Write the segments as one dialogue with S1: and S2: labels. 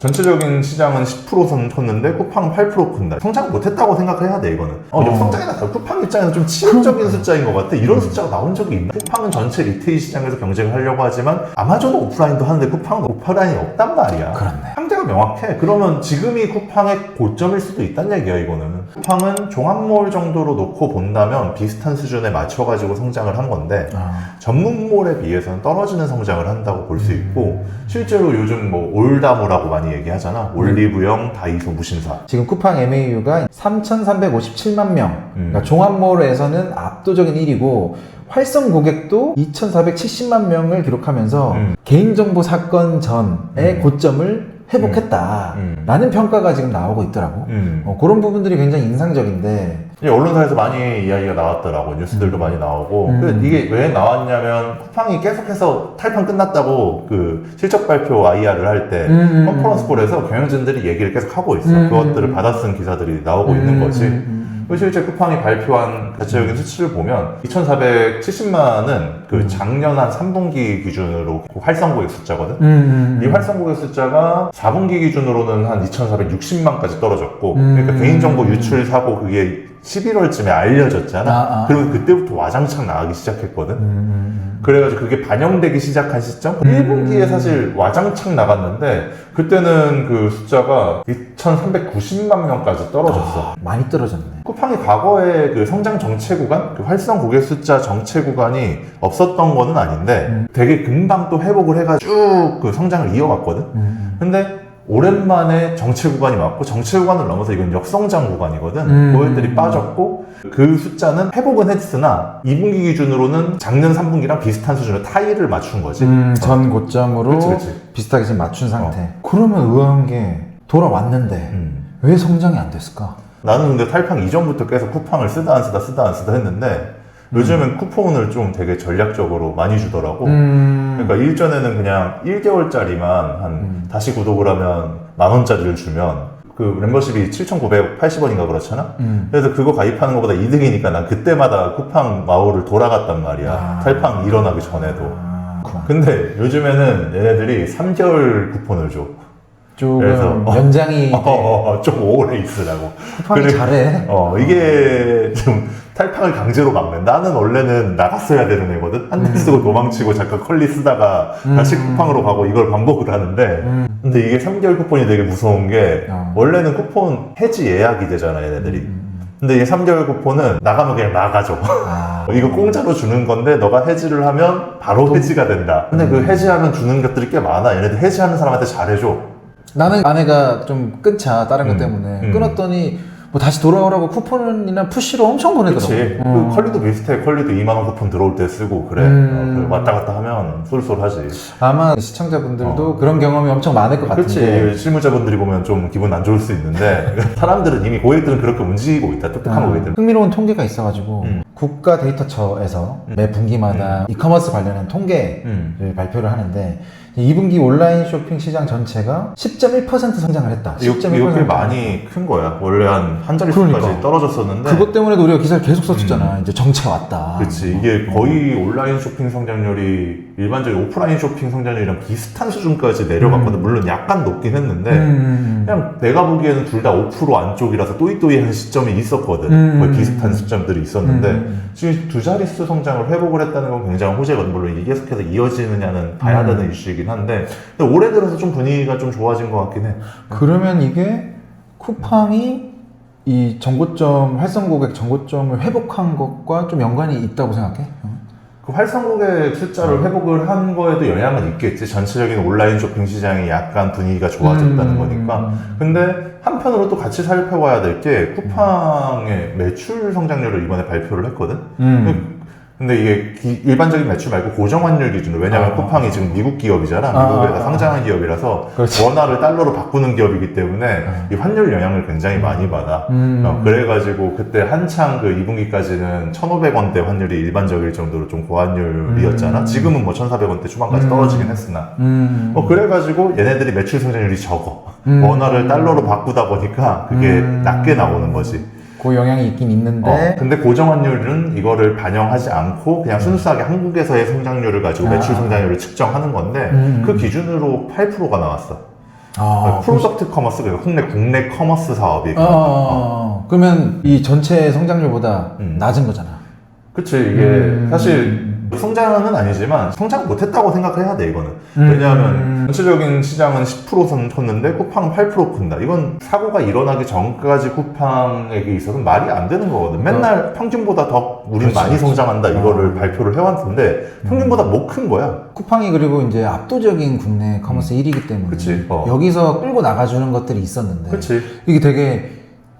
S1: 전체적인 시장은 10% 컸는데 쿠팡은 8% 큰다. 성장 못했다고 생각해야 돼 이거는. 역성장이나 쿠팡 입장에서 좀 치명적인 숫자인 것 같아. 이런 숫자가 나온 적이 있나? 쿠팡은 전체 리테일 시장에서 경쟁을 하려고 하지만 아마존은 오프라인도 하는데 쿠팡은 오프라인이 없단 말이야.
S2: 그렇네.
S1: 상대가 명확해. 그러면 지금이 쿠팡의 고점일 수도 있다는 얘기야 이거는. 쿠팡은 종합몰 정도로 놓고 본다면 비슷한 수준에 맞춰가지고 성장을 한 건데 전문몰에 비해서는 떨어지는 성장을 한다고 볼 수 있고 실제로 요즘 뭐 올다모라고 많이 얘기하잖아. 올리브영, 다이소, 무신사.
S2: 지금 쿠팡 MAU가 3,357만 명. 그러니까 종합몰에서는 압도적인 1위고 활성 고객도 2,470만 명을 기록하면서 개인정보 사건 전의 고점을 회복했다 라는 평가가 지금 나오고 있더라고. 그런 부분들이 굉장히 인상적인데
S1: 언론사에서 많이 이야기가 나왔더라고. 뉴스들도 많이 나오고. 이게 왜 나왔냐면 쿠팡이 계속해서 탈판 끝났다고 그 실적 발표 IR을 할 때 컨퍼런스 콜에서 경영진들이 얘기를 계속 하고 있어. 그것들을 받아쓴 기사들이 나오고 있는 거지. 실제 쿠팡이 발표한 자체적인 수치를 보면 2,470만은 그 작년 한 3분기 기준으로 활성 고객 숫자거든. 이 활성 고객 숫자가 4분기 기준으로는 한 2,460만까지 떨어졌고 그러니까 개인정보 유출 사고 그게 11월쯤에 알려졌잖아. 그리고 그때부터 와장창 나가기 시작했거든. 그래가지고 그게 반영되기 시작한 시점 1분기에 사실 와장창 나갔는데 그때는 그 숫자가 2,390만 명까지 떨어졌어.
S2: 많이 떨어졌네.
S1: 쿠팡이 과거에 그 성장 정체 구간, 그 활성 고객 숫자 정체 구간이 없었던 거는 아닌데 되게 금방 또 회복을 해가지고 쭉 그 성장을 이어갔거든. 근데 오랜만에 정체 구간이 왔고 정체 구간을 넘어서 이건 역성장 구간이거든. 고객들이 빠졌고 그 숫자는 회복은 했으나 2분기 기준으로는 작년 3분기랑 비슷한 수준으로 타이를 맞춘 거지.
S2: 전 고점으로
S1: 그치.
S2: 비슷하게 지금 맞춘 상태. 그러면 의아한 게 돌아왔는데 왜 성장이 안 됐을까?
S1: 나는 근데 탈팡 이전부터 계속 쿠팡을 쓰다 안 쓰다 했는데 요즘은 쿠폰을 좀 되게 전략적으로 많이 주더라고. 그러니까 일전에는 그냥 1개월짜리만 다시 구독을 하면 10,000원짜리를 주면 그 멤버십이 7,980원인가 그렇잖아? 그래서 그거 가입하는 것보다 이득이니까 난 그때마다 쿠팡 마오를 돌아갔단 말이야. 탈팡 일어나기 전에도. 근데 요즘에는 얘네들이 3개월 쿠폰을 줘.
S2: 조금 연장이
S1: 좀 오래 있으라고.
S2: 쿠팡이 잘해.
S1: 이게 좀 탈팡을 강제로 막는. 나는 원래는 나갔어야 되는 애거든. 한 대 쓰고 도망치고 잠깐 컬리 쓰다가 다시 쿠팡으로 가고 이걸 반복을 하는데 근데 이게 3개월 쿠폰이 되게 무서운 게 원래는 쿠폰 해지 예약이 되잖아 얘네들이. 근데 이 3개월 쿠폰은 나가면 그냥 나가죠. 이거 공짜로 주는 건데 너가 해지를 하면 바로 해지가 된다. 근데 그 해지하면 주는 것들이 꽤 많아. 얘네들 해지하는 사람한테 잘해줘.
S2: 나는 아내가 좀 끊자 다른 것 때문에 끊었더니 뭐 다시 돌아오라고 쿠폰이나 푸시로 엄청 보내더라고.
S1: 그치. 그 컬리도 비슷해. 컬리도 2만원 쿠폰 들어올 때 쓰고 그래. 왔다 갔다 하면 쏠쏠하지.
S2: 아마 시청자분들도 그런 경험이 엄청 많을 것 같은데.
S1: 그렇지. 실무자분들이 보면 좀 기분 안 좋을 수 있는데 사람들은 이미 고객들은 그렇게 움직이고 있다. 똑똑한 고객들은.
S2: 흥미로운 통계가 있어가지고 국가 데이터처에서 매 분기마다 이커머스 관련한 통계를 발표를 하는데 2분기 온라인 쇼핑 시장 전체가 10.1% 성장을 했다. 10.1%.
S1: 이게 많이 큰 거야. 원래 한 자릿수까지 떨어졌었는데
S2: 그것 때문에도 우리가 기사를 계속 썼었잖아. 이제 정체 왔다.
S1: 그치. 이게 거의 온라인 쇼핑 성장률이 일반적인 오프라인 쇼핑 성장률이랑 비슷한 수준까지 내려갔거든. 물론 약간 높긴 했는데 그냥 내가 보기에는 둘 다 5% 안쪽이라서 또이또이한 시점이 있었거든. 거의 비슷한 시점들이 있었는데 지금 두 자릿수 성장을 회복을 했다는 건 굉장한 호재거든. 물론 이게 계속해서 이어지느냐는 봐야 되는 이슈이긴 한데 근데 올해 들어서 좀 분위기가 좀 좋아진 것 같긴 해.
S2: 그러면 이게 쿠팡이 이 정고점, 활성 고객 정고점을 회복한 것과 좀 연관이 있다고 생각해?
S1: 그 활성 고객 숫자를 회복을 한 거에도 영향은 있겠지. 전체적인 온라인 쇼핑 시장이 약간 분위기가 좋아졌다는 거니까. 근데 한편으로 또 같이 살펴봐야 될 게 쿠팡의 매출 성장률을 이번에 발표를 했거든. 근데 이게 일반적인 매출 말고 고정 환율 기준으로. 왜냐면 쿠팡이 지금 미국 기업이잖아. 미국에서 상장한 기업이라서 그렇지. 원화를 달러로 바꾸는 기업이기 때문에 이 환율 영향을 굉장히 많이 받아. 그래가지고 그때 한창 그 2분기까지는 1,500원대 환율이 일반적일 정도로 좀 고환율이었잖아. 지금은 뭐 1,400원대 초반까지 떨어지긴 했으나. 그래가지고 얘네들이 매출 성장률이 적어. 원화를 달러로 바꾸다 보니까 그게 낮게 나오는 거지.
S2: 그 영향이 있긴 있는데
S1: 근데 고정환율은 이거를 반영하지 않고 그냥 순수하게 한국에서의 성장률을 가지고 매출 성장률을 측정하는 건데 그 기준으로 8%가 나왔어. 프로덕트 커머스, 국내 커머스 사업이.
S2: 그러면 이 전체 성장률보다 낮은 거잖아.
S1: 그치, 이게 사실 성장은 아니지만 성장 못했다고 생각해야 돼, 이거는. 왜냐하면 전체적인 시장은 10% 컸는데 쿠팡은 8% 큰다. 이건 사고가 일어나기 전까지 쿠팡에게 있어서는 말이 안 되는 거거든. 맨날 평균보다 더 우린 많이 성장한다 이거를 발표를 해왔는데 평균보다 못 큰 거야.
S2: 쿠팡이 그리고 이제 압도적인 국내 커머스 1위이기 때문에
S1: 그치,
S2: 여기서 끌고 나가주는 것들이 있었는데
S1: 그치.
S2: 이게 되게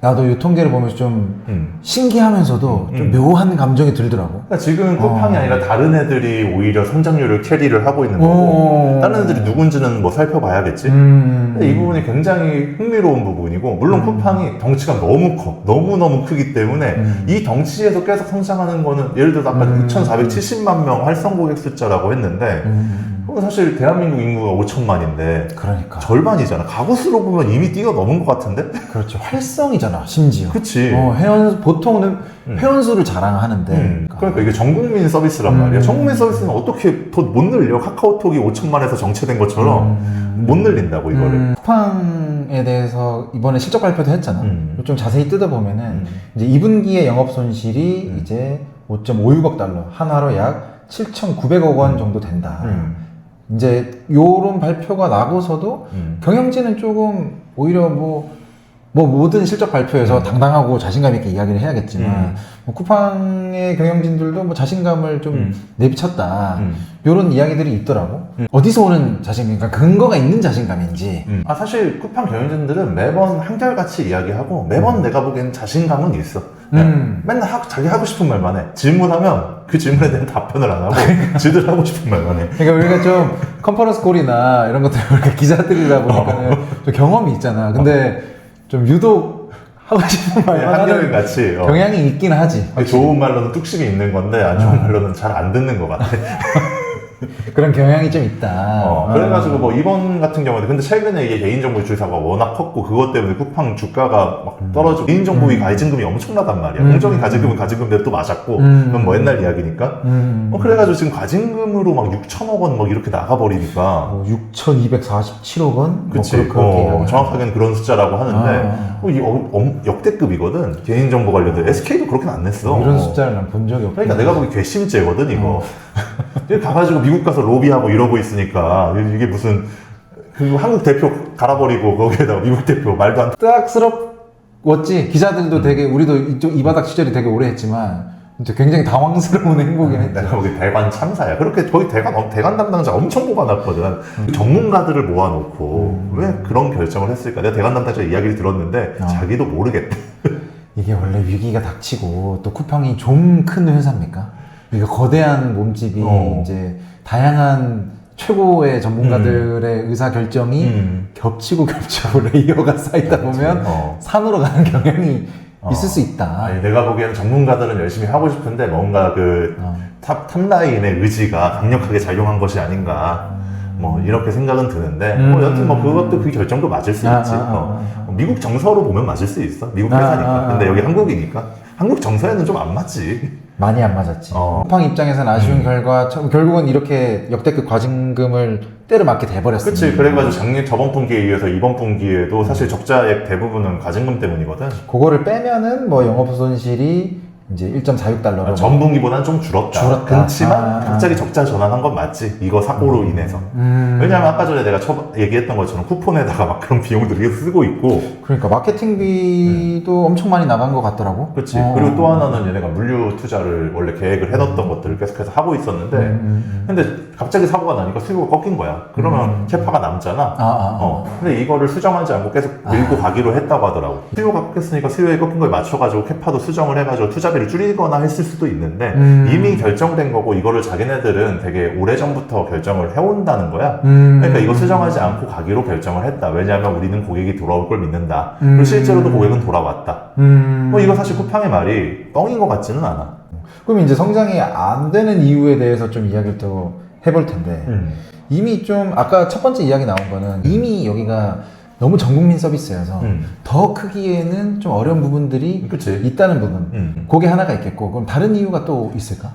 S2: 나도 이 통계를 보면서 좀 신기하면서도 좀 묘한 감정이 들더라고.
S1: 그러니까 지금 쿠팡이 아니라 다른 애들이 오히려 성장률을 캐리를 하고 있는 거고 다른 애들이 누군지는 뭐 살펴봐야겠지. 근데 이 부분이 굉장히 흥미로운 부분이고 물론 쿠팡이 덩치가 너무 커. 너무너무 크기 때문에 이 덩치에서 계속 성장하는 거는 예를 들어서 아까 2,470만 명 활성 고객 숫자라고 했는데 그건 사실 대한민국 인구가 5천만인데
S2: 그러니까
S1: 절반이잖아. 가구수로 보면 이미 뛰어넘은 것 같은데?
S2: 그렇죠. 활성이잖아 심지어.
S1: 그치.
S2: 보통은 회원수를 자랑하는데
S1: 그러니까 이게 전국민 서비스란 말이야. 전국민 서비스는 어떻게 더 못 늘려? 카카오톡이 5천만에서 정체된 것처럼 못 늘린다고 이거를.
S2: 쿠팡에 대해서 이번에 실적 발표도 했잖아. 좀 자세히 뜯어보면은 이제 2분기의 영업 손실이 이제 5.56억 달러, 한화로 약 7,900억 원 정도 된다. 이제 요런 발표가 나고서도 경영진은 조금 오히려 뭐 모든 실적 발표에서 당당하고 자신감 있게 이야기를 해야겠지만 뭐 쿠팡의 경영진들도 뭐 자신감을 좀 내비쳤다 요런 이야기들이 있더라고. 어디서 오는 자신감, 그러니까 근거가 있는 자신감인지.
S1: 사실 쿠팡 경영진들은 매번 한결같이 이야기하고 매번 내가 보기엔 자신감은 있어. 맨날 자기 하고 싶은 말만 해. 질문하면 그 질문에 대한 답변을 안 하고 지들 하고 싶은 말만 해.
S2: 그러니까 우리가 좀 컨퍼런스 콜이나 이런 것들 우리가 기자들이다 보니까는 좀 경험이 있잖아. 근데 좀 유독 하고 싶은 말만 하는
S1: 한결같이
S2: 경향이 있긴 하지.
S1: 좋은 말로는 뚝심이 있는 건데 안 좋은 말로는 잘 안 듣는 것 같아.
S2: 그런 경향이 좀 있다.
S1: 그래가지고 뭐 이번 같은 경우는 근데 최근에 이게 개인정보 유출 사고가 워낙 컸고 그것 때문에 쿠팡 주가가 막 떨어지고 개인정보위 가해증금이 엄청나단 말이야. 공정위 가증금은 가증금대로 또 맞았고 그건 뭐 옛날 이야기니까. 그래가지고 지금 가증금으로 막 6천억 원 막 이렇게 나가버리니까.
S2: 6,247억 원?
S1: 그치. 정확하게는 그런 숫자라고 하는데 역대급이거든. 개인정보 관련된 SK도 그렇게는 안 냈어.
S2: 이런 숫자를 난 본 적이 없고.
S1: 그러니까 내가 보기 괘씸죄거든 이거. 가가지고 미국 가서 로비하고 이러고 있으니까 이게 무슨 한국 대표 갈아버리고 거기에다가 미국 대표 말도 안
S2: 딱스럽웠지. 기자들도 되게 우리도 이 바닥 취재를 되게 오래 했지만 굉장히 당황스러운 행보긴 했지.
S1: 내가 보기 대관 참사야. 그렇게 거의 대관 담당자 엄청 뽑아놨거든. 전문가들을 모아놓고 왜 그런 결정을 했을까? 내가 대관 담당자 이야기를 들었는데 자기도 모르겠대.
S2: 이게 원래 위기가 닥치고 또 쿠팡이 좀 큰 회사입니까? 이게 거대한 몸집이 이제 다양한 최고의 전문가들의 의사 결정이 겹치고 레이어가 쌓이다 보면 산으로 가는 경향이 있을 수 있다.
S1: 아니, 내가 보기에는 전문가들은 열심히 하고 싶은데 뭔가 그 탑라인의 의지가 강력하게 작용한 것이 아닌가. 뭐 이렇게 생각은 드는데 여튼 뭐 그것도 그 결정도 맞을 수 있지. 미국 정서로 보면 맞을 수 있어. 미국 회사니까. 근데 여기 한국이니까 한국 정서에는 좀 안 맞지.
S2: 많이 안 맞았지. 쿠팡 입장에서는 아쉬운 결과 결국은 이렇게 역대급 과징금을 때려 맞게 돼버렸어.
S1: 그치. 그래가지고 저번 분기에 이어서 이번 분기에도 사실 적자액 대부분은 과징금 때문이거든.
S2: 그거를 빼면은 뭐 영업손실이 이제 1.46달러로
S1: 전 분기보다는 좀 줄었다. 그렇지만 갑자기 적자 전환한 건 맞지. 이거 사고로 인해서. 왜냐하면 아까 전에 내가 얘기했던 것처럼 쿠폰에다가 막 그런 비용들이 쓰고 있고.
S2: 그러니까 마케팅비도 엄청 많이 나간 것 같더라고.
S1: 그렇지. 그리고 또 하나는 얘네가 물류 투자를 원래 계획을 해뒀던 것들을 계속해서 하고 있었는데 근데 갑자기 사고가 나니까 수요가 꺾인 거야. 그러면 캐파가 남잖아. 근데 이거를 수정하지 않고 계속 밀고 가기로 했다고 하더라고. 수요가 꺾였으니까 수요에 꺾인 거에 맞춰가지고 캐파도 수정을 해가지고 투자비를 줄이거나 했을 수도 있는데 이미 결정된 거고 이거를 자기네들은 되게 오래전부터 결정을 해온다는 거야. 그러니까 이거 수정하지 않고 가기로 결정을 했다. 왜냐하면 우리는 고객이 돌아올 걸 믿는다. 그리고 실제로도 고객은 돌아왔다. 뭐 이거 사실 쿠팡의 말이 뻥인 것 같지는 않아.
S2: 그럼 이제 성장이 안 되는 이유에 대해서 좀 이야기를 또 해볼 텐데 이미 좀 아까 첫 번째 이야기 나온 거는 이미 여기가 너무 전국민 서비스여서 더 크기에는 좀 어려운 부분들이
S1: 그치.
S2: 있다는 부분. 그게 하나가 있겠고 그럼 다른 이유가 또 있을까?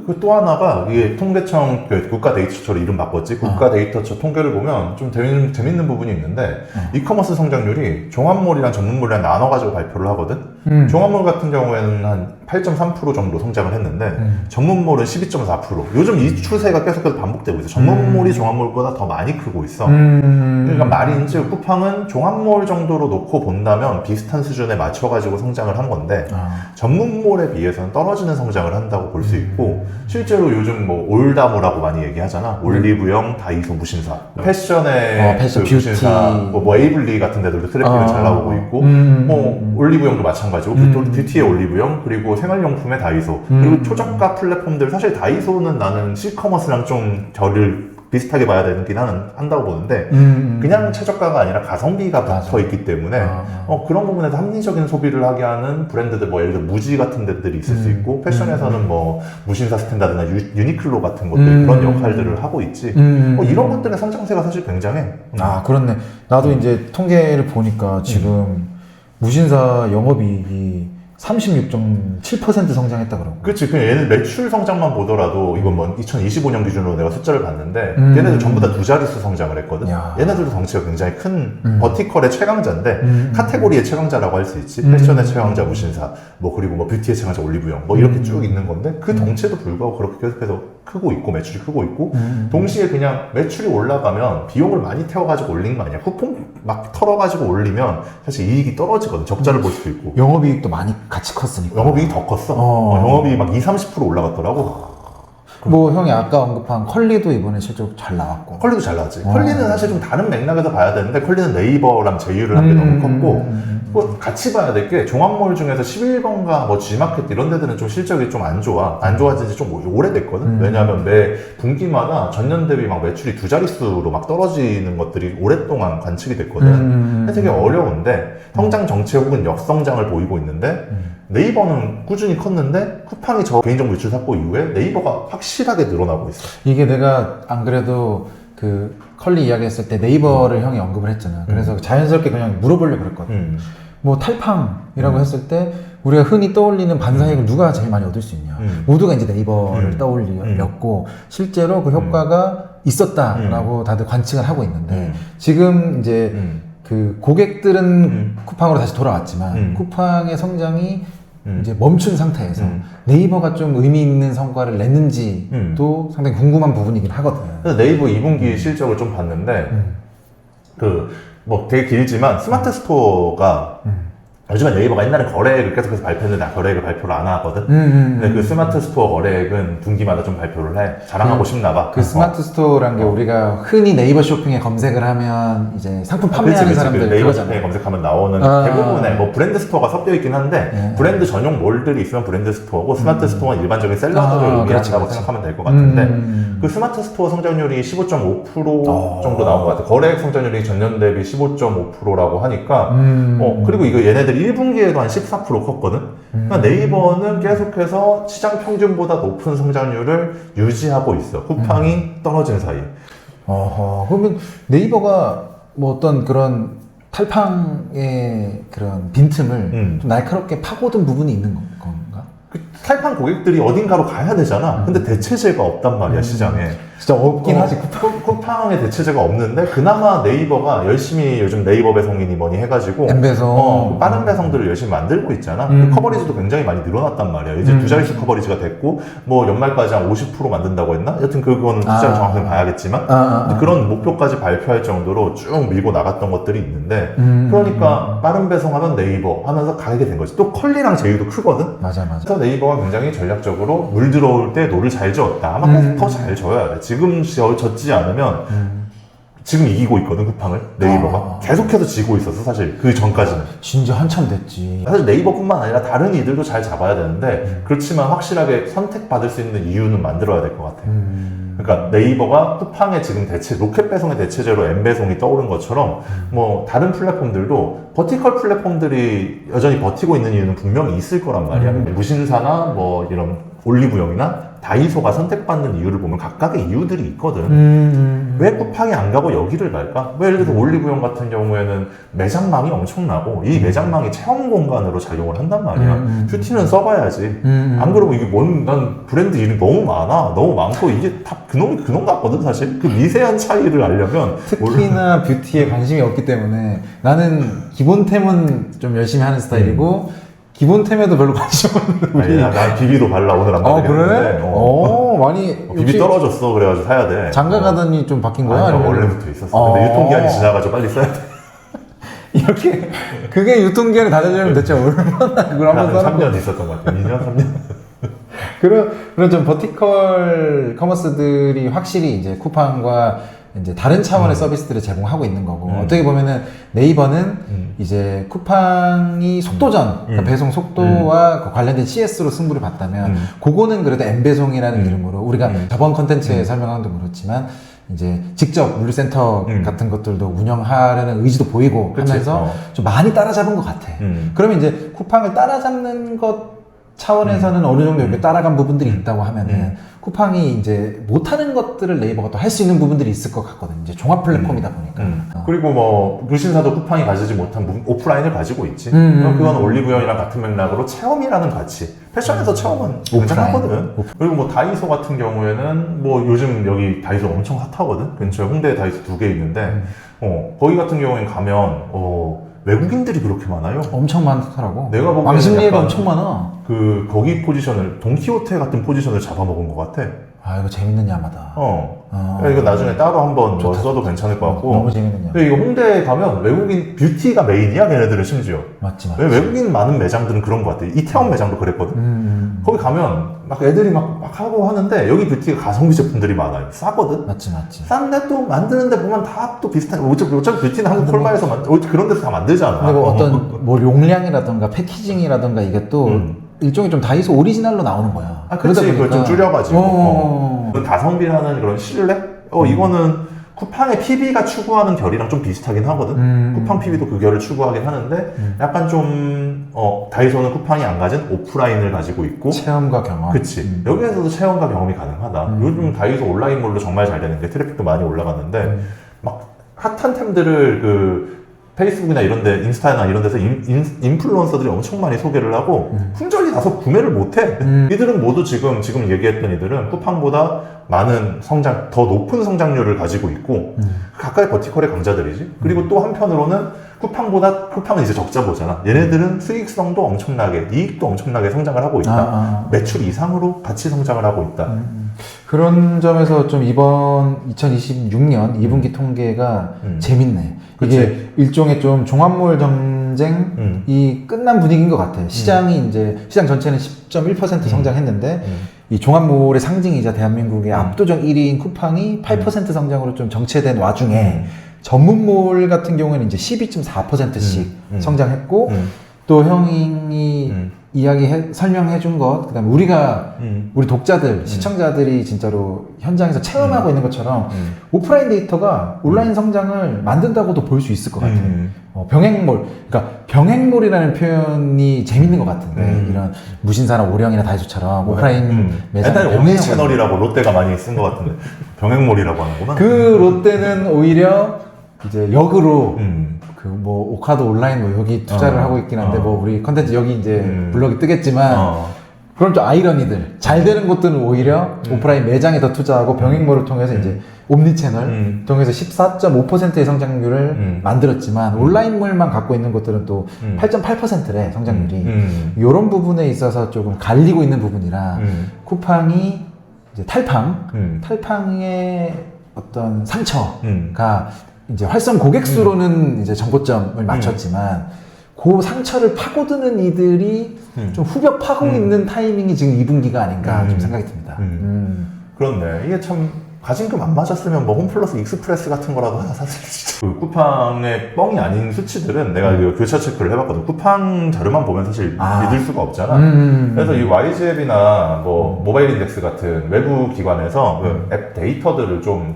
S1: 그 또 하나가 이게 통계청 그 국가 데이터처로 이름 바꿨지 국가 데이터처 통계를 보면 좀 재밌는 부분이 있는데 이커머스 성장률이 종합몰이랑 전문몰이랑 나눠가지고 발표를 하거든. 종합몰 같은 경우에는 한 8.3% 정도 성장을 했는데 전문몰은 12.4%. 요즘 이 추세가 계속해서 반복되고 있어. 전문몰이 종합몰보다 더 많이 크고 있어. 그러니까 말인즉 쿠팡은 종합몰 정도로 놓고 본다면 비슷한 수준에 맞춰가지고 성장을 한 건데 전문몰에 비해서는 떨어지는 성장을 한다고 볼 수 있고 실제로 요즘 뭐 올다모라고 많이 얘기하잖아. 올리브영, 다이소, 무신사. 패션의
S2: 패션,
S1: 그 무신사, 뭐 에이블리 같은 데들도 트래픽이 잘 나오고 있고 뭐 올리브영도 마찬가지고 뷰티의 올리브영 그리고 생활용품의 다이소 그리고 초저가 플랫폼들 사실 다이소는 나는 C커머스랑 좀 결을 비슷하게 봐야 되긴 한다고 보는데 그냥 최저가가 아니라 가성비가 붙어 있기 때문에 그런 부분에서 합리적인 소비를 하게 하는 브랜드들 뭐 예를 들어 무지 같은 데들이 있을 수 있고 패션에서는 뭐 무신사 스탠다드나 유니클로 같은 것들이 그런 역할들을 하고 있지 이런 것들의 성장세가 사실 굉장해.
S2: 아 그렇네. 나도 이제 통계를 보니까 지금 무신사 영업이익이 36.7% 성장했다 그러고.
S1: 그치. 그냥 얘는 매출 성장만 보더라도 이건 뭐 2025년 기준으로 내가 숫자를 봤는데 얘네들 전부 다 두 자릿수 성장을 했거든. 얘네들도 덩치가 굉장히 큰 버티컬의 최강자인데 카테고리의 최강자라고 할 수 있지. 패션의 최강자 무신사, 뭐 그리고 뭐 뷰티의 최강자 올리브영, 뭐 이렇게 쭉 있는 건데 그 덩치에도 불구하고 그렇게 계속해서 크고 있고 매출이 크고 있고 동시에 그냥 매출이 올라가면 비용을 많이 태워가지고 올린 거 아니야. 쿠폰 막 털어가지고 올리면 사실 이익이 떨어지거든. 적자를 볼 수도 있고.
S2: 영업이익도 많이 같이 컸으니까.
S1: 영업이익이 더 컸어. 영업이익이 막 20-30% 올라갔더라고.
S2: 뭐 형이 아까 언급한 컬리도 이번에 실적 잘 나왔고.
S1: 컬리도 잘 나왔지. 컬리는 사실 좀 다른 맥락에서 봐야 되는데 컬리는 네이버랑 제휴를 한 게 너무 컸고 뭐 같이 봐야 될 게 종합몰 중에서 11번가 뭐 G마켓 이런 데들은 좀 실적이 좀 안 좋아. 안 좋아진 지 좀 오래됐거든. 왜냐하면 매 분기마다 전년 대비 막 매출이 두 자릿수로 막 떨어지는 것들이 오랫동안 관측이 됐거든. 되게 어려운데 성장 정체 혹은 역성장을 보이고 있는데 네이버는 꾸준히 컸는데 쿠팡이 저 개인정보 유출 사건 이후에 네이버가 확실하게 늘어나고 있어.
S2: 이게 내가 안 그래도 그 컬리 이야기했을 때 네이버를 형이 언급을 했잖아. 그래서 자연스럽게 그냥 물어보려고 그랬거든. 뭐 탈팡이라고 했을 때 우리가 흔히 떠올리는 반사이익을 누가 제일 많이 얻을 수 있냐. 모두가 이제 네이버를 떠올렸고 실제로 그 효과가 있었다라고 다들 관측을 하고 있는데 지금 이제 그 고객들은 쿠팡으로 다시 돌아왔지만 쿠팡의 성장이 이제 멈춘 상태에서 네이버가 좀 의미 있는 성과를 냈는지도 상당히 궁금한 부분이긴 하거든.
S1: 그래서 네이버 2분기 실적을 좀 봤는데 뭐 되게 길지만 스마트 스토어가 요즘에 네이버가 옛날에 거래액을 계속해서 발표했는데 거래액을 발표를 안 하거든. 근데 그 스마트 스토어 거래액은 분기마다 좀 발표를 해. 자랑하고 싶나 봐.
S2: 그 스마트 스토어란 게 우리가 흔히 네이버 쇼핑에 검색을 하면 이제 상품 판매하는 사람들
S1: 네이버
S2: 그거잖아.
S1: 쇼핑에 검색하면 나오는 대부분의 뭐 브랜드 스토어가 섞여 있긴 한데 브랜드 전용 몰들이 있으면 브랜드 스토어고 스마트 스토어는 일반적인 셀러들을 의미한다고 생각하면 될 것 같은데 그 스마트 스토어 성장률이 15.5% 정도 나온 것 같아. 거래액 성장률이 전년 대비 15.5%라고 하니까 그리고 이거 얘네들 1분기에도 한 14% 컸거든. 그러니까 네이버는 계속해서 시장 평균보다 높은 성장률을 유지하고 있어. 쿠팡이 떨어진 사이.
S2: 그러면 네이버가 뭐 어떤 그런 탈팡의 그런 빈틈을 좀 날카롭게 파고든 부분이 있는 건가?
S1: 그 탈팡 고객들이 어딘가로 가야 되잖아. 근데 대체제가 없단 말이야, 시장에.
S2: 진짜 없긴 하지.
S1: 쿠팡의 대체제가 없는데 그나마 네이버가 열심히 요즘 네이버 배송이니 뭐니 해가지고
S2: 엠배송
S1: 빠른 배송들을 열심히 만들고 있잖아. 그 커버리지도 굉장히 많이 늘어났단 말이야. 이제 두 자릿수 커버리지가 됐고 뭐 연말까지 한 50% 만든다고 했나? 여튼 그거는 숫자를 정확히 봐야겠지만 그런 목표까지 발표할 정도로 쭉 밀고 나갔던 것들이 있는데 그러니까 빠른 배송하면 네이버 하면서 가게 된 거지. 또 컬리랑 제휴도 크거든.
S2: 맞아.
S1: 그래서 네이버가 굉장히 전략적으로 물 들어올 때 노를 잘 저었다. 아마 더 잘 저어야 돼. 지금 졌지 않으면 지금 이기고 있거든 쿠팡을 네이버가 계속해서 지고 있었어 사실 그 전까지는.
S2: 진짜 한참 됐지.
S1: 사실 네이버뿐만 아니라 다른 이들도 잘 잡아야 되는데 그렇지만 확실하게 선택받을 수 있는 이유는 만들어야 될 것 같아. 그러니까 네이버가 쿠팡의 지금 로켓 배송의 대체제로 엠배송이 떠오른 것처럼 뭐 다른 플랫폼들도 버티컬 플랫폼들이 여전히 버티고 있는 이유는 분명히 있을 거란 말이야. 무신사나 뭐 이런 올리브영이나 다이소가 선택받는 이유를 보면 각각의 이유들이 있거든. 왜 쿠팡이 안 가고 여기를 갈까? 뭐 예를 들어서 올리브영 같은 경우에는 매장망이 엄청나고 이 매장망이 체험 공간으로 작용을 한단 말이야. 뷰티는 써봐야지. 안 그러면 이게 난 브랜드 이름이 너무 많아. 너무 많고 이게 다 그놈 같거든 사실. 그 미세한 차이를 알려면
S2: 특히나 뷰티에 관심이 없기 때문에 나는 기본템은 좀 열심히 하는 스타일이고 기본템에도 별로 관심 없는
S1: 아니, 난 비비도 발라 오늘 안
S2: 그래? 많이
S1: 비비 떨어졌어 그래가지고 사야 돼.
S2: 장가 가더니 좀 바뀐 거야?
S1: 아니,
S2: 아니면
S1: 원래부터 있었어. 근데 유통기한이 지나가지고 빨리 써야 돼.
S2: 이렇게 그게 유통기한이 다 되려면 대체 얼마나 그걸 한번
S1: 한
S2: 써놓고
S1: 3년 있었던 것 같아. 2년, 3년.
S2: 그런 좀 버티컬 커머스들이 확실히 이제 쿠팡과 이제 다른 차원의 서비스들을 제공하고 있는 거고 어떻게 보면은 네이버는 이제 쿠팡이 속도전 그러니까 배송 속도와 그 관련된 CS로 승부를 봤다면 그거는 그래도 N배송이라는 이름으로 우리가 저번 컨텐츠에 설명한 것도 그렇지만 이제 직접 물류센터 같은 것들도 운영하려는 의지도 보이고
S1: 그치?
S2: 하면서 좀 많이 따라잡은 것 같아. 그러면 이제 쿠팡을 따라잡는 것 차원에서는 어느 정도 이렇게 따라간 부분들이 있다고 하면은 쿠팡이 이제 못하는 것들을 네이버가 또 할 수 있는 부분들이 있을 것 같거든. 이제 종합 플랫폼이다 보니까.
S1: 그리고 뭐 물신사도 쿠팡이 가지지 못한 오프라인을 가지고 있지. 그건 올리브영이랑 같은 맥락으로 체험이라는 가치. 패션에서 체험은 굉장하거든. 그리고 뭐 다이소 같은 경우에는 뭐 요즘 여기 다이소 엄청 핫하거든. 근처에 홍대에 다이소 2개 있는데 거기 같은 경우엔 가면 외국인들이 그렇게 많아요.
S2: 엄청 많더라고.
S1: 내가 보기에는
S2: 왕십리에도
S1: 약간
S2: 엄청 많아.
S1: 거기 포지션을 돈키호테 같은 포지션을 잡아먹은 것 같아.
S2: 아 이거 재밌는 야마다.
S1: 이거 나중에 따로 한번 뭐 써도 괜찮을 것 같고.
S2: 너무 재밌는 야마.
S1: 근데 이거 홍대에 가면 외국인 뷰티가 메인이야, 걔네들은 심지어.
S2: 맞지.
S1: 왜 외국인 많은 매장들은 그런 것 같아. 이태원 매장도 그랬거든. 거기 가면 막 애들이 막 하고 하는데 여기 뷰티가 가성비 제품들이 많아요. 싸거든.
S2: 맞지.
S1: 싼데 또 만드는데 보면 다 또 비슷한. 어차피 뷰티는 한국 콜마에서 그런 데서 다 만들잖아.
S2: 근데 뭐 어떤 뭐 용량이라던가 패키징이라던가 이게 또 일종의 좀 다이소 오리지널로 나오는 거야.
S1: 그렇지. 그걸 좀 줄여가지고. 그 가성비라는 그런 신뢰? 이거는 쿠팡의 PB가 추구하는 결이랑 좀 비슷하긴 하거든. 쿠팡 PB도 그 결을 추구하긴 하는데 약간 좀 다이소는 쿠팡이 안 가진 오프라인을 가지고 있고
S2: 체험과 경험.
S1: 그치. 여기에서도 체험과 경험이 가능하다. 요즘 다이소 온라인몰로 정말 잘 되는 게 트래픽도 많이 올라가는데 막 핫한 템들을 페이스북이나 이런데 인스타나 이런 데서 인플루언서들이 엄청 많이 소개를 하고 품절이 나서 구매를 못해. 이들은 모두 지금 얘기했던 이들은 쿠팡보다 많은 더 높은 성장률을 가지고 있고 가까이 버티컬의 강자들이지. 그리고 또 한편으로는 쿠팡은 이제 적자 보잖아. 얘네들은 수익성도 엄청나게, 이익도 엄청나게 성장을 하고 있다. 매출 이상으로 같이 성장을 하고 있다.
S2: 그런 점에서 좀 이번 2026년 2분기 통계가 재밌네. 이게 일종의 좀 종합몰 경쟁이 끝난 분위기인 것 같아. 시장 전체는 10.1% 성장했는데 이 종합몰의 상징이자 대한민국의 압도적 1위인 쿠팡이 8% 성장으로 좀 정체된 와중에 전문몰 같은 경우에는 이제 12.4%씩 성장했고 또 형이 설명해 준 것, 그다음에 우리 독자들, 시청자들이 진짜로 현장에서 체험하고 있는 것처럼 오프라인 데이터가 온라인 성장을 만든다고도 볼 수 있을 것 같아요. 병행몰, 그러니까 병행몰이라는 표현이 재밌는 것 같은데 이런 무신사나 오령이나 다이소처럼 오프라인 매장
S1: 옛날에 옴니 채널이라고 롯데가 많이 쓴 것 같은데 병행몰이라고 하는구나.
S2: 그 롯데는 오히려 이제 역으로 뭐 오카도 온라인 뭐 여기 투자를 하고 있긴 한데 뭐 우리 컨텐츠 여기 이제 블럭이 뜨겠지만 그럼 좀 아이러니들 잘 되는 곳들은 오히려 오프라인 매장에 더 투자하고 병행몰을 통해서 이제 옴니채널 통해서 14.5%의 성장률을 만들었지만 온라인몰만 갖고 있는 곳들은 또 8.8%래 성장률이. 이런 부분에 있어서 조금 갈리고 있는 부분이라 쿠팡이 이제 탈팡의 어떤 상처가 이제 활성 고객 수로는 이제 정보점을 맞췄지만 그 상처를 파고드는 이들이 좀 후벼 파고 있는 타이밍이 지금 2분기가 아닌가 좀 생각이 듭니다.
S1: 그렇네. 이게 참 가진금 안 맞았으면 뭐 홈플러스 익스프레스 같은 거라도 하나 샀을 수도. 그 쿠팡의 뻥이 아닌 수치들은 내가 교차 체크를 해봤거든. 쿠팡 자료만 보면 사실 믿을 수가 없잖아. 그래서 이 YG앱이나 뭐 모바일 인덱스 같은 외부 기관에서 그 앱 데이터들을 좀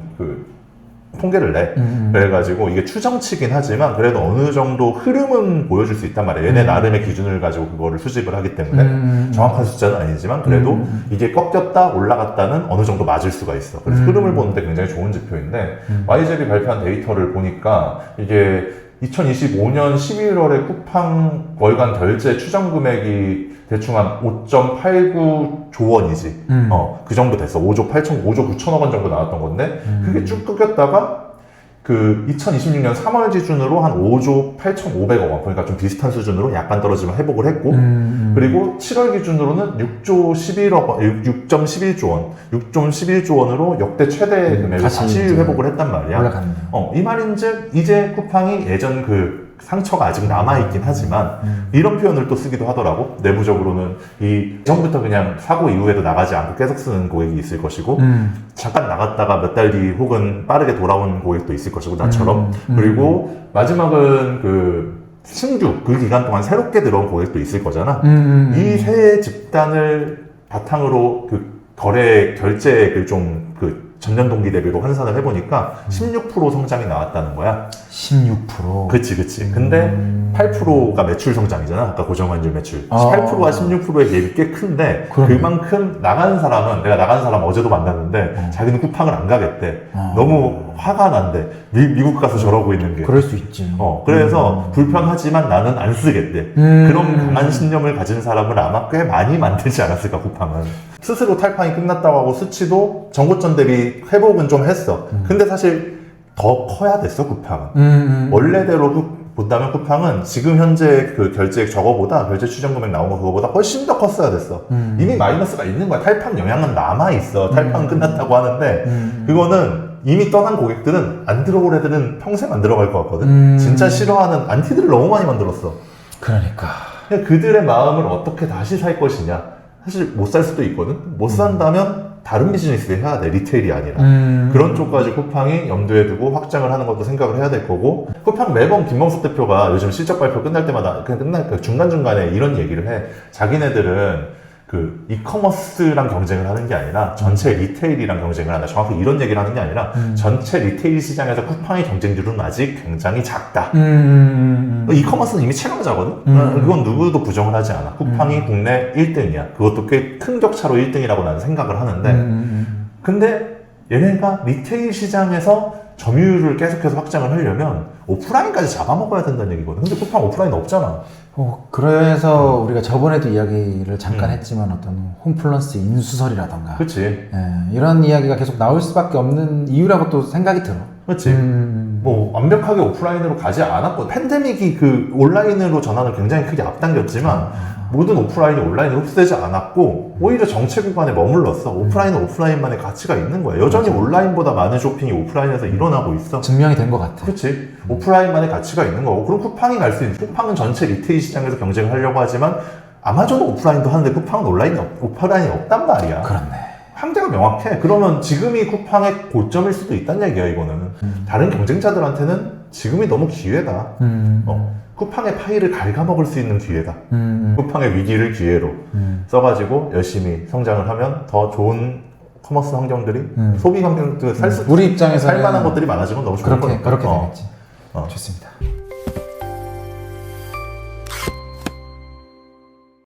S1: 통계를 내. 그래가지고 이게 추정치긴 하지만 그래도 어느 정도 흐름은 보여줄 수 있단 말이야. 얘네 나름의 기준을 가지고 그거를 수집을 하기 때문에 정확한 숫자는 아니지만 그래도 이게 꺾였다 올라갔다는 어느 정도 맞을 수가 있어. 그래서 흐름을 보는데 굉장히 좋은 지표인데 YJB 발표한 데이터를 보니까 이게 2025년 11월에 쿠팡 월간 결제 추정 금액이 대충 한 5.89조 원이지. 그 정도 됐어. 5조 9천억 원 정도 나왔던 건데, 그게 쭉 꺾였다가, 그 2026년 3월 기준으로 한 5조 8,500억 원. 그러니까 좀 비슷한 수준으로 약간 떨어지면 회복을 했고, 그리고 7월 기준으로는 6조 11억 원, 6.11조 원, 6.11조 원으로 역대 최대 금액을 다시 회복을 했단 말이야.
S2: 올라갔네요.
S1: 이 말인즉 이제 쿠팡이 예전 그 상처가 아직 남아있긴 하지만 이런 표현을 또 쓰기도 하더라고. 내부적으로는 전부터 그냥 사고 이후에도 나가지 않고 계속 쓰는 고객이 있을 것이고 잠깐 나갔다가 몇 달 뒤 혹은 빠르게 돌아온 고객도 있을 것이고 나처럼 그리고 마지막은 그 신규 그 기간 동안 새롭게 들어온 고객도 있을 거잖아. 이 세 집단을 바탕으로 그 거래 결제액을 좀 그 전년 동기 대비로 환산을 해보니까 16% 성장이 나왔다는 거야.
S2: 16%?
S1: 그치. 근데 8%가 매출 성장이잖아. 아까 고정환율 매출. 8%와 16%의 갭이 꽤 큰데 그만큼 나간 사람은 내가 나간 사람 어제도 만났는데 자기는 쿠팡을 안 가겠대. 너무 화가 난대. 미국 가서 저러고 있는 게.
S2: 그럴 수 있지.
S1: 그래서 불편하지만 나는 안 쓰겠대. 그런 강한 신념을 가진 사람을 아마 꽤 많이 만들지 않았을까 쿠팡은. 스스로 탈팡이 끝났다고 하고 수치도 전고점 대비 회복은 좀 했어. 근데 사실 더 커야 됐어 쿠팡은. 원래대로 본다면 쿠팡은 지금 현재 그 결제액 저거보다 결제 추정 금액 나온 거 그거보다 훨씬 더 컸어야 됐어. 이미 마이너스가 있는 거야. 탈팡 영향은 남아 있어. 탈팡 끝났다고 하는데 그거는 이미 떠난 고객들은 안 들어올 애들은 평생 안 들어갈 것 같거든. 진짜 싫어하는 안티들을 너무 많이 만들었어.
S2: 그러니까
S1: 그들의 마음을 어떻게 다시 살 것이냐. 사실 못 살 수도 있거든. 못 산다면 다른 비즈니스를 해야 돼. 리테일이 아니라. 그런 쪽까지 쿠팡이 염두에 두고 확장을 하는 것도 생각을 해야 될 거고 쿠팡 매번 김명숙 대표가 요즘 실적 발표 끝날 때마다 중간중간에 이런 얘기를 해. 자기네들은 그 이커머스랑 경쟁을 하는 게 아니라 전체 리테일이랑 경쟁을 한다. 정확히 이런 얘기를 하는 게 아니라 전체 리테일 시장에서 쿠팡의 경쟁률은 아직 굉장히 작다. 이커머스는 이미 최강자거든? 그건 누구도 부정을 하지 않아. 쿠팡이 국내 1등이야. 그것도 꽤 큰 격차로 1등이라고 나는 생각을 하는데 근데 얘네가 리테일 시장에서 점유율을 계속해서 확장을 하려면 오프라인까지 잡아먹어야 된다는 얘기거든. 근데 쿠팡 오프라인 없잖아.
S2: 그래서 우리가 저번에도 이야기를 잠깐 했지만 어떤 홈플러스 인수설이라던가
S1: 그치.
S2: 이런 이야기가 계속 나올 수밖에 없는 이유라고 또 생각이 들어.
S1: 그치. 뭐 완벽하게 오프라인으로 가지 않았고 팬데믹이 그 온라인으로 전환을 굉장히 크게 앞당겼지만 모든 오프라인이 온라인으로 흡수되지 않았고 오히려 정체 구간에 머물렀어. 오프라인은 오프라인만의 가치가 있는 거야. 여전히 온라인보다 많은 쇼핑이 오프라인에서 일어나고 있어.
S2: 증명이 된 것 같아.
S1: 그치. 오프라인만의 가치가 있는 거고 그럼 쿠팡이 갈 수 있는 쿠팡은 전체 리테일 시장에서 경쟁을 하려고 하지만 아마존은 오프라인도 하는데 쿠팡은 오프라인이 없단 말이야.
S2: 그렇네.
S1: 한계가 명확해. 그러면 지금이 쿠팡의 고점일 수도 있다는 얘기야 이거는. 다른 경쟁자들한테는 지금이 너무 기회다. 쿠팡의 파이를 갉아먹을 수 있는 기회다. 쿠팡의 위기를 기회로 써가지고 열심히 성장을 하면 더 좋은 커머스 환경들이 소비 환경들 우리 입장에서 살 만한 것들이 많아지면 너무 좋을 것 같아.
S2: 그렇게 되겠지. 좋습니다.